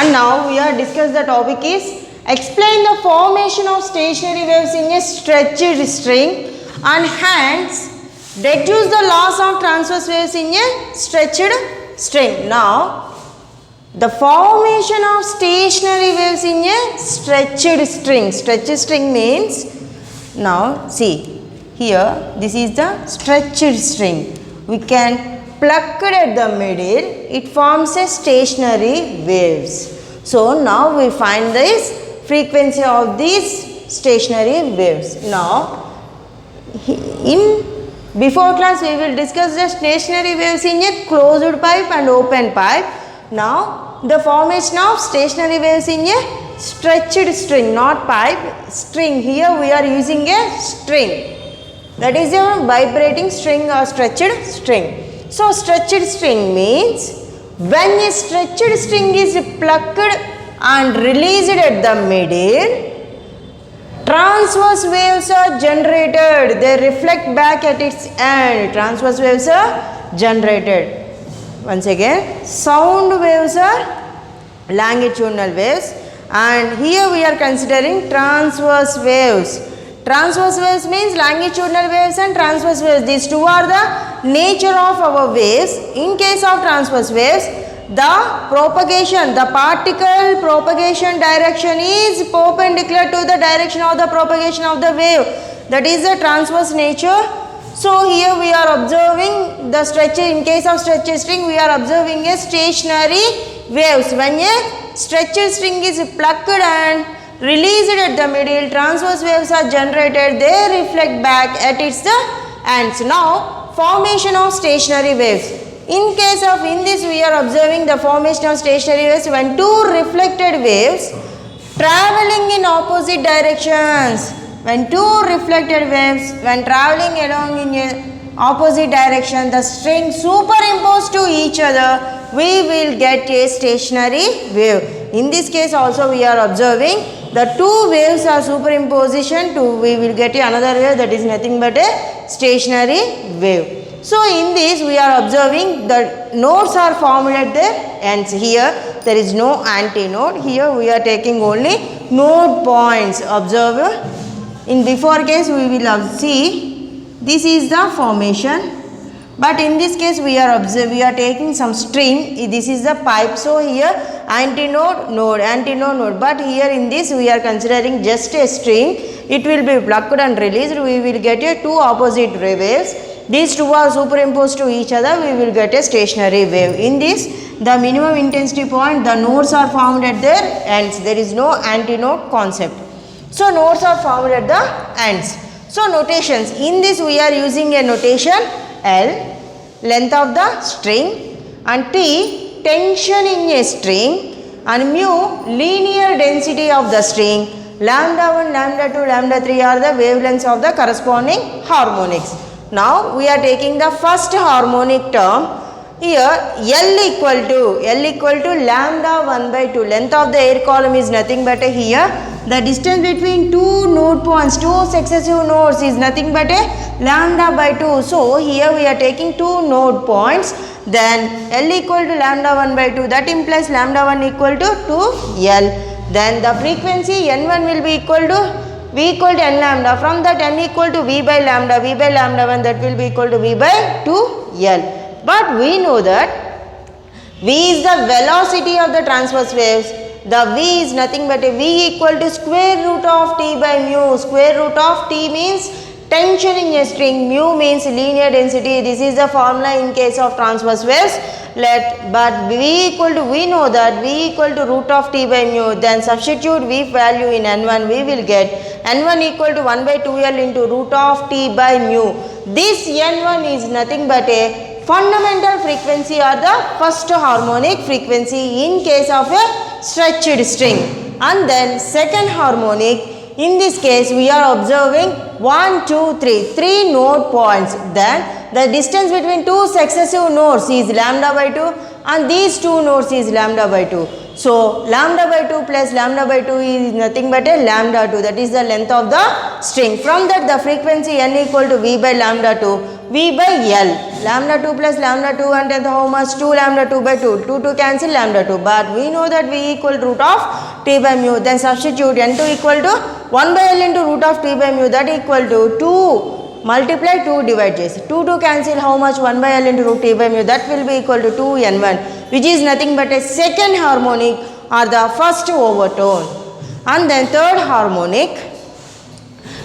And now we are discuss the topic is explain the formation of stationary waves in a stretched string and hence deduce the laws of transverse waves in a stretched string. Now the formation of stationary waves in a stretched string. Stretched string means, now see here, this is the stretched string. We can pluck it at the middle, it forms a stationary waves. So now we find this frequency of these stationary waves. Now in before class we will discuss the stationary waves in a closed pipe and open pipe. Now the formation of stationary waves in a stretched string, not pipe, string. Here we are using a string, that is a vibrating string or stretched string. So stretched string means when a stretched string is plucked and released at the middle, transverse waves are generated. They reflect back at its end. Transverse waves are generated. Once again, sound waves are longitudinal waves, and here we are considering transverse waves. Transverse waves means longitudinal waves and transverse waves. These two are the nature of our waves. In case of transverse waves, the propagation, the particle propagation direction is perpendicular to the direction of the propagation of the wave. That is the transverse nature. So here we are observing the stretch. In case of stretched string, we are observing a stationary waves. When a stretched string is plucked and released at the middle, transverse waves are generated. They reflect back at its ends. Now formation of stationary waves. In case of, in this we are observing the formation of stationary waves when two reflected waves traveling in opposite directions. When two reflected waves, when traveling along in a opposite direction, the string superimposed to each other, we will get a stationary wave. In this case also we are observing the two waves are superimposition to, we will get another wave, that is nothing but a stationary wave. So in this we are observing the nodes are formed at their ends. Here there is no antinode. Here we are taking only node points. Observe. In before case we will see this is the formation, but in this case we are taking some string. This is the pipe. So here antinode node, antinode node, but here in this we are considering just a string. It will be plucked and released. We will get a two opposite waves. These two are superimposed to each other. We will get a stationary wave. In this, the minimum intensity point, the nodes are formed at their ends. There is no antinode concept. So nodes are formed at the ends. So notations. In this we are using a notation L, length of the string, and T, tension in a string, and mu, linear density of the string. Lambda 1, lambda 2, lambda 3 are the wavelengths of the corresponding harmonics. Now we are taking the first harmonic term. Here L equal to lambda 1 by 2. Length of the air column is nothing but here the distance between two node points, two successive nodes is nothing but a lambda by 2. So here we are taking two node points, then L equal to lambda 1 by 2, that implies lambda 1 equal to 2L. Then the frequency N1 will be equal to V equal to N lambda. From that N equal to V by lambda 1, that will be equal to V by 2L. But we know that V is the velocity of the transverse waves. The V is nothing but a V equal to square root of T by mu. Square root of T means tension in a string, mu means linear density. This is the formula in case of transverse waves. But we know that V equal to root of T by mu. Then substitute V value in N1, we will get N1 equal to 1 by 2L into root of T by mu. This N1 is nothing but a fundamental frequency or the first harmonic frequency in case of a stretched string. And then second harmonic, in this case we are observing 1, 2, 3 node points. Then the distance between two successive nodes is lambda by 2 and these two nodes is lambda by 2. So lambda by 2 plus lambda by 2 is nothing but a lambda 2, that is the length of the string. From that the frequency N equal to V by lambda 2, V by L. Lambda 2 plus lambda 2 and then how much? 2 lambda 2 by 2. 2 cancel lambda 2. But we know that V equal root of T by mu. Then substitute N2 equal to 1 by L into root of T by mu. That equal to 2 multiply 2 divide this. 2 cancel how much? 1 by L into root T by mu. That will be equal to 2N1, which is nothing but a second harmonic or the first overtone. And then third harmonic.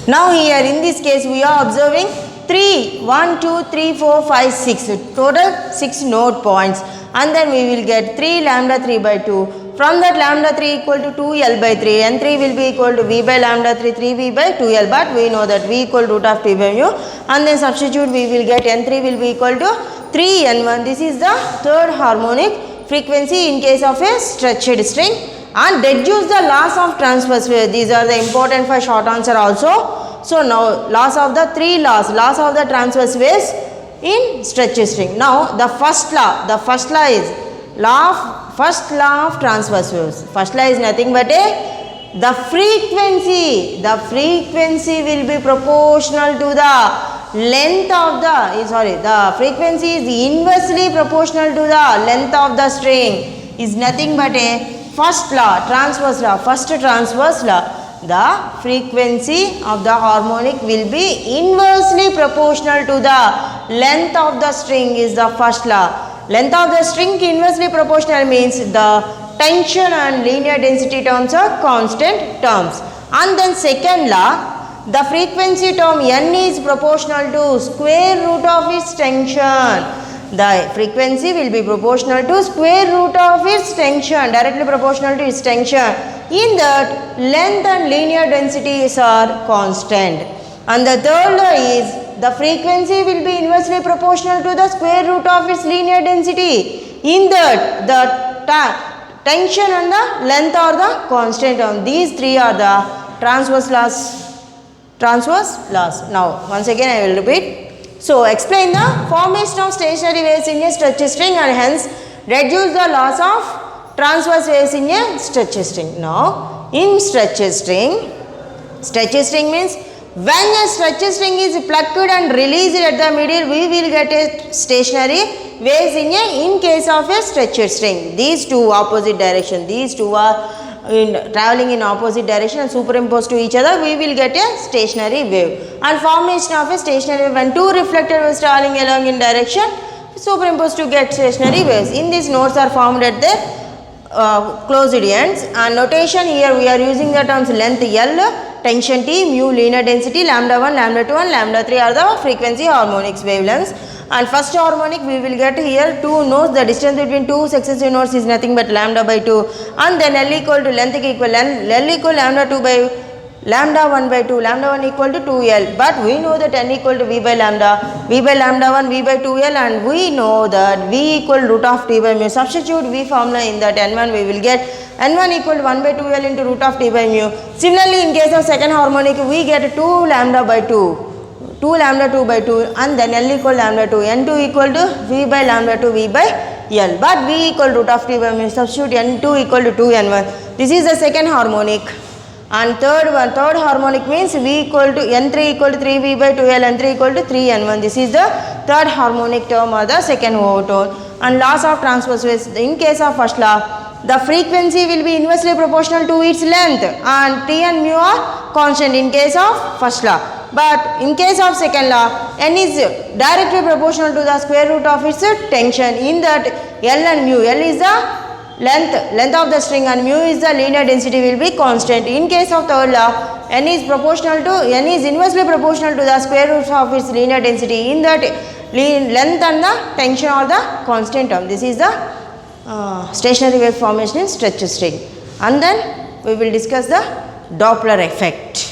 Now here in this case we are observing 3, 1, 2, 3, 4, 5, 6, total 6 note points, and then we will get 3 lambda 3 by 2. From that lambda 3 equal to 2L by 3, N3 will be equal to V by lambda 3, 3V by 2L, but we know that V equal root of T by mu, and then substitute we will get N3 will be equal to 3N1. This is the third harmonic frequency in case of a stretched string. And deduce the laws of transverse wave. These are the important for short answer also. So now laws of the three laws of the transverse waves in stretched string. Now the first law is first law of transverse waves. First law is nothing but the frequency will be proportional to the length of the frequency is inversely proportional to the length of the string. Is nothing but a first law, transverse law, first transverse law. The frequency of the harmonic will be inversely proportional to the length of the string is the first law. Length of the string inversely proportional means the tension and linear density terms are constant terms. And then second law, the frequency term n is proportional to square root of its tension. The frequency will be proportional to square root of its tension, directly proportional to its tension. In that, length and linear densities are constant. And the third law is the frequency will be inversely proportional to the square root of its linear density. In that, the tension and the length are the constant term. These three are the transverse laws. Now, once again I will repeat. So, explain the formation of stationary waves in a stretched string and hence reduce the laws of transverse waves in a stretched string. Now, in stretched string means when a stretched string is plucked and released at the middle, we will get a stationary waves in case of a stretched string. These two opposite direction, these two are traveling in opposite direction and superimposed to each other, we will get a stationary wave. And formation of a stationary wave, when two reflected waves traveling along in direction superimposed to get stationary waves. In these nodes are formed at the closed ends, and notation here we are using the terms length L, tension T, mu linear density, lambda 1, lambda 2 and lambda 3 are the frequency harmonics wavelengths. And first harmonic we will get here two nodes, the distance between two successive nodes is nothing but lambda by 2, and then L equal to length equal L equal lambda 2 by lambda 1 by 2, lambda 1 equal to 2L, but we know that N equal to V by lambda 1 V by 2L, and we know that V equal root of T by mu. Substitute V formula in that N1, we will get N1 equal to 1 by 2L into root of T by mu. Similarly, in case of second harmonic, we get 2 lambda by 2. 2 lambda 2 by 2 and then L equal lambda 2, N2 equal to V by lambda 2 V by L, but V equal root of T by mu. Substitute N2 equal to 2N1. This is the second harmonic. And third harmonic means V equal to N3 equal to 3V by 2L, N3 equal to 3N1. This is the third harmonic term or the second overtone. And laws of transverse waves, in case of first law, the frequency will be inversely proportional to its length and T and mu are constant in case of first law. But in case of second law, N is directly proportional to the square root of its tension. In that L and mu, L is the length of the string and mu is the linear density will be constant. In case of third law, N is inversely proportional to the square root of its linear density. In that length and the tension are the constant term. This is the stationary wave formation in stretched string. And then we will discuss the Doppler effect.